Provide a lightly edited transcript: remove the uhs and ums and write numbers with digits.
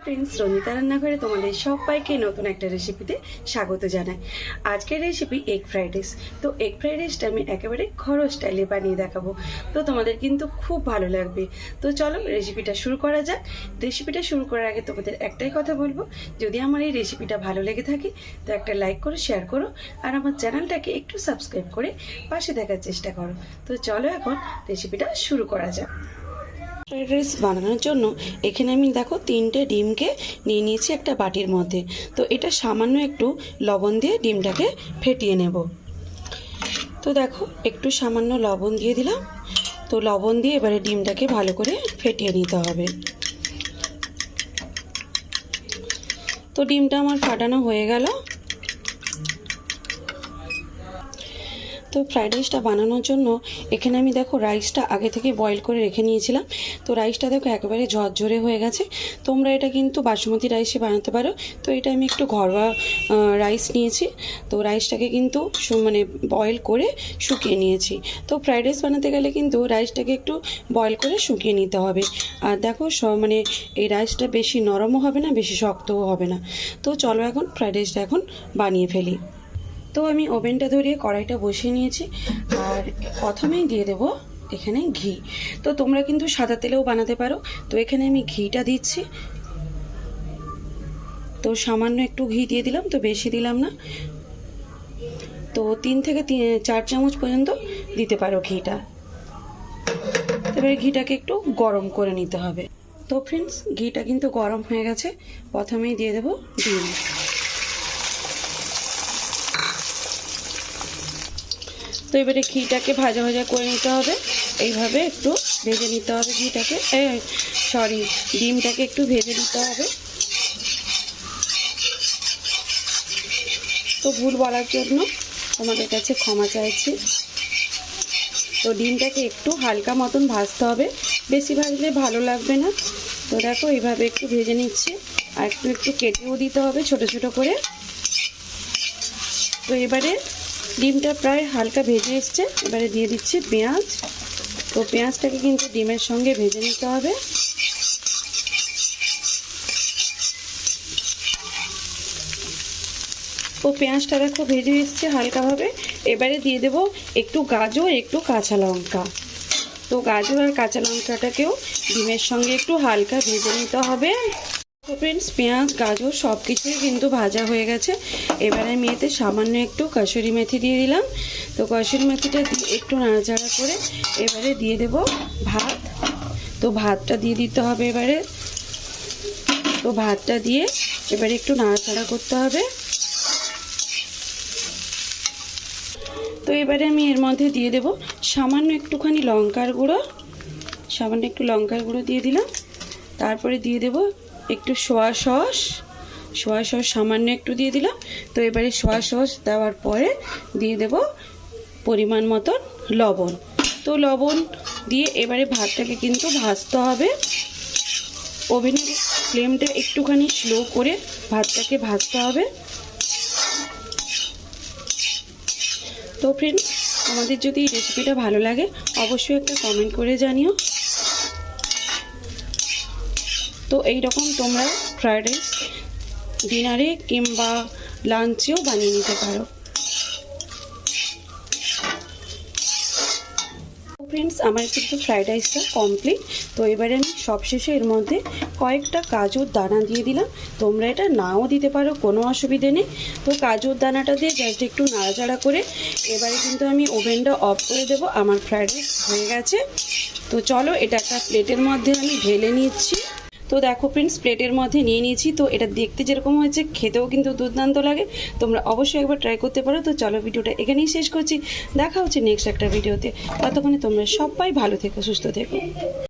Friends Ranjita रान्नाघरे तुम्हारे सबाइके नतून एक रेसिपिते स्वागत जानाई। आजकेर रेसिपि एग फ्राइड राइस। तो एग फ्राइड राइसटा आमि एकेबारे घरोया स्टाइले बानिये देखाबो, तो तुम्हादेर किन्तु खूब भालो लागबे। तो चलो रेसिपिटा शुरू करा जाक। रेसिपिटा शुरू करार आगे तुम्हादेर एकटाई कथा बोलबो, यदि आमार एई रेसिपिटा भालो लेगे थाके तो एकटा लाइक करो, शेयर करो और आमार चैनलटाके एकटु सबस्क्राइब करे पाशे थाकार चेष्टा करो। तो चलो एखन रेसिपिटा शुरू करा जाक। फ्राइड राइस बानानोर जोन्नो एखाने आमि देखो 3টে ডিমকে নিয়ে নিয়েছি একটা বাটির মধ্যে। তো এটা সামান্য একটু লবণ দিয়ে ডিমটাকে ফেটিয়ে নেব। তো দেখো একটু সামান্য লবণ দিয়ে দিলাম। তো লবণ দিয়ে এবারে ডিমটাকে ভালো করে ফেটিয়ে নিতে হবে। তো ডিমটা আমার ফাটানো হয়ে গেল। তো ফ্রাইড রাইসটা বানানোর জন্য এখানে আমি দেখো রাইসটা আগে থেকে বয়েল করে রেখে নিয়েছিলাম। তো রাইসটা দেখো একেবারে ঝরঝরে হয়ে গেছে। তোমরা এটা কিন্তু বাসমতি রাইসে বানাতে পারো। তো এটা আমি একটু ঘরোয়া রাইস নিয়েছি। তো রাইসটাকে কিন্তু মানে বয়েল করে শুকিয়ে নিয়েছি। তো ফ্রাইড রাইস বানাতে গেলে কিন্তু রাইসটাকে একটু বয়েল করে শুকিয়ে নিতে হবে। আর দেখো মানে এই রাইসটা বেশি নরমও হবে না, বেশি শক্তও হবে না। তো চলো এখন ফ্রাইড রাইসটা এখন বানিয়ে ফেলি। তো আমি ওভেনটা ধরিয়ে কড়াইটা বসিয়ে নিয়েছি আর প্রথমেই দিয়ে দেব এখানে ঘি। তো তোমরা কিন্তু সাদা তেলেও বানাতে পারো। তো এখানে আমি ঘিটা দিচ্ছি। তো সামান্য একটু ঘি দিয়ে দিলাম, তো বেশি দিলাম না। তো 3 থেকে 4 চামচ পর্যন্ত দিতে পারো ঘিটা। এবারে ঘিটাকে একটু গরম করে নিতে হবে। তো ফ্রেন্ডস ঘিটা কিন্তু গরম হয়ে গেছে। প্রথমেই দিয়ে দেব ডিম। তো এবারে ঘিটাকে ভাজা ভাজা করে নিতে হবে, এইভাবে একটু ভেজে নিতে হবে ঘিটাকে, ডিমটাকে একটু ভেজে নিতে হবে। তো ভুল বলার জন্য তোমাদের কাছে ক্ষমা চাইছি। তো ডিমটাকে একটু হালকা মতন ভাজতে হবে, বেশি ভাজলে ভালো লাগবে না। তো দেখো এইভাবে একটু ভেজে নিচ্ছি আর একটু একটু কেটেও দিতে হবে ছোট ছোট করে। তো এবারে ডিমটা প্রায় হালকা ভেজে এসছে, এবারে দিয়ে দিচ্ছি পেঁয়াজ। তো পেঁয়াজটাকে কিন্তু ডিমের সঙ্গে ভেজে নিতে হবে। তো পেঁয়াজটা দেখো ভেজে এসছে হালকাভাবে। এবারে দিয়ে দেব একটু গাজর, একটু কাঁচা লঙ্কা। তো গাজর আর কাঁচা লঙ্কাটাকেও ডিমের সঙ্গে একটু হালকা ভেজে নিতে হবে। তো ফ্রেন্ডস পেঁয়াজ গাজর সব কিছুই কিন্তু ভাজা হয়ে গেছে। এবারে আমি এতে সামান্য একটু কসুরি মেথি দিয়ে দিলাম। তো কসুরি মেথিটা দিয়ে একটু নাড়াচাড়া করে এবারে দিয়ে দেব ভাত। তো ভাতটা দিয়ে দিতে হবে এবারে। তো ভাতটা দিয়ে এবারে একটু নাড়াচাড়া করতে হবে। তো এবারে আমি এর মধ্যে দিয়ে দেব সামান্য একটুখানি লঙ্কার গুঁড়ো, সামান্য একটু লঙ্কার গুঁড়ো দিয়ে দিলাম। তারপরে দিয়ে দেব একটু সোয়া সস সামান্য একটু দিয়ে দিলাম। তো এবারে সোয়া সস দেওয়ার পরে দিয়ে দেব পরিমাণ মতন লবণ। তো লবণ দিয়ে এবারে ভাতটাকে কিন্তু ভাজতে হবে। ওভেনের ফ্লেমটা একটুখানি স্লো করে ভাতটাকে ভাজতে হবে। তো ফ্রেন্ডস আমাদের যদি এই রেসিপিটা ভালো লাগে অবশ্যই একটা কমেন্ট করে জানিও। তো এইরকম তোমরা ফ্রাইড রাইস ডিনারে কিংবা লাঞ্চেও বানিয়ে নিতে পারো। ফ্রেন্ডস আমার কিন্তু ফ্রাইড রাইসটা কমপ্লিট। তো এবারে আমি সবশেষে এর মধ্যে কয়েকটা কাজুর দানা দিয়ে দিলাম। তোমরা এটা নাও দিতে পারো, কোনো অসুবিধে নেই। তো কাজুর দানাটা দিয়ে জাস্ট একটু নাড়াচাড়া করে এবারে কিন্তু আমি ওভেনটা অফ করে দেবো। আমার ফ্রাইড রাইস হয়ে গেছে। তো চলো এটা একটা প্লেটের মধ্যে আমি ঢেলে নিচ্ছি। তো দেখো ফ্রেন্ডস প্লেটের মধ্যে নিয়ে নিয়েছি। তো এটা দেখতে যেরকম হয়েছে খেতেও কিন্তু দুর্দান্ত লাগে। তোমরা অবশ্যই একবার ট্রাই করতে পারো। তো চলো ভিডিওটা এখানেই শেষ করছি, দেখা হচ্ছে নেক্সট একটা ভিডিওতে। ততক্ষণে তোমরা সবাই ভালো থেকো, সুস্থ থেকো।